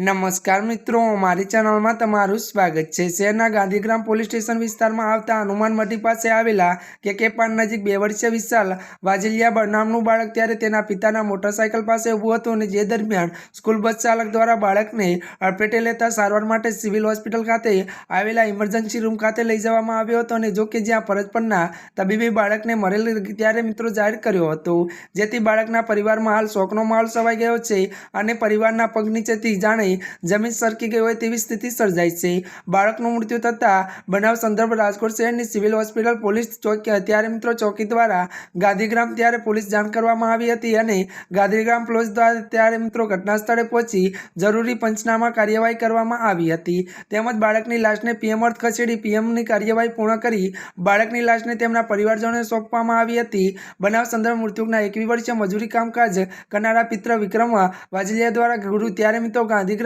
નમસ્કાર મિત્રો, મારી ચેનલમાં તમારું સ્વાગત છે। શહેરના ગાંધીગ્રામ પોલીસ સ્ટેશન વિસ્તારમાં આવતા હનુમાન મઢી પાસે આવેલા કે પાર્ક નજીક 2 વર્ષીય વિશાલ વાજલિયા નામનું બાળક ત્યારે તેના પિતાના મોટરસાયકલ પાસે ઊભું હતું અને જે દરમિયાન સ્કૂલ બસ ચાલક દ્વારા બાળકને અડફેટે લેતા સારવાર માટે સિવિલ હોસ્પિટલ ખાતે આવેલા ઇમરજન્સી રૂમ ખાતે લઈ જવામાં આવ્યો હતો અને જો કે જ્યાં ફરજ પરના તબીબે બાળકને મરેલ ત્યારે મિત્રો જાહેર કર્યો હતો, જેથી બાળકના પરિવારમાં હાલ શોકનો માહોલ છવાઈ ગયો છે અને પરિવારના પગ નીચેથી જાણે જમીન સરકી ગઈ હોય તેવી સ્થિતિ સર્જાઈ છે। બાળકનું મૃત્યુ થતાં બનાવ સંદર્ભ રાજકોટ શહેરની સિવિલ હોસ્પિટલ પોલીસ ચોકી ત્યારે મિત્રો ચોકી દ્વારા ગાંધીગ્રામ ત્યારે પોલીસ જાણ કરવામાં આવી હતી અને ગાંધીગ્રામ પોલીસ દ્વારા ત્યારે મિત્રો ઘટના સ્થળે પહોંચી જરૂરી પંચનામા કાર્યવાહી કરવામાં આવી હતી તેમજ બાળકની લાશને પીએમ અર્થ ખસેડી પીએમની કાર્યવાહી પૂર્ણ કરી બાળકની લાશને તેમના પરિવારજનોને સોંપવામાં આવી હતી। બનાવ સંદર્ભ મૃતકના 21 વર્ષીય મજૂરી કામકાજ કરનારા પિત્ર વિક્રમ વાજલિયા દ્વારા ગુરુ ત્યારે મિત્રો ગાંધીગ્રામ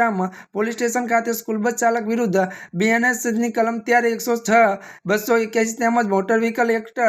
પોલીસ સ્ટેશન ખાતે સ્કૂલ બસ ચાલક વિરુદ્ધ બીએનએસની કલમ ત્યારે 106/281 તેમજ મોટર વ્હીકલ એક્ટ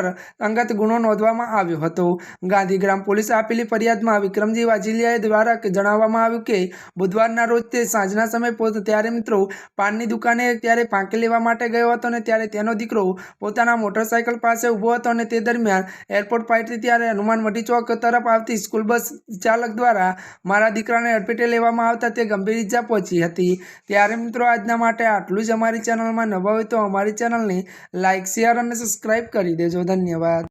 અંગત ગુનો નોંધવામાં આવ્યો હતો। ગાંધીગ્રામ પોલીસે આપેલી ફરિયાદમાં વિક્રમજી વાજલિયા દ્વારા જણાવવામાં આવ્યું કે બુધવારના રોજ તે સાંજના સમયે ત્યારે મિત્રો પાનની દુકાને ત્યારે ફાંકી લેવા માટે ગયો હતો અને ત્યારે તેનો દીકરો પોતાના મોટરસાયકલ પાસે ઊભો હતો અને તે દરમિયાન એરપોર્ટ પાસેથી ત્યારે હનુમાન મઢી ચોક તરફ આવતી સ્કૂલ બસ ચાલક દ્વારા મારા દીકરાને અડફેટે લેવામાં આવતા તે ગંભીર ઈજા પહોંચી હતી। ત્યારે મિત્રો આજના માટે આટલું જ। અમારી ચેનલમાં નવા હોય તો અમારી ચેનલને લાઇક, શેર અને સબસ્ક્રાઇબ કરી દેજો। ધન્યવાદ।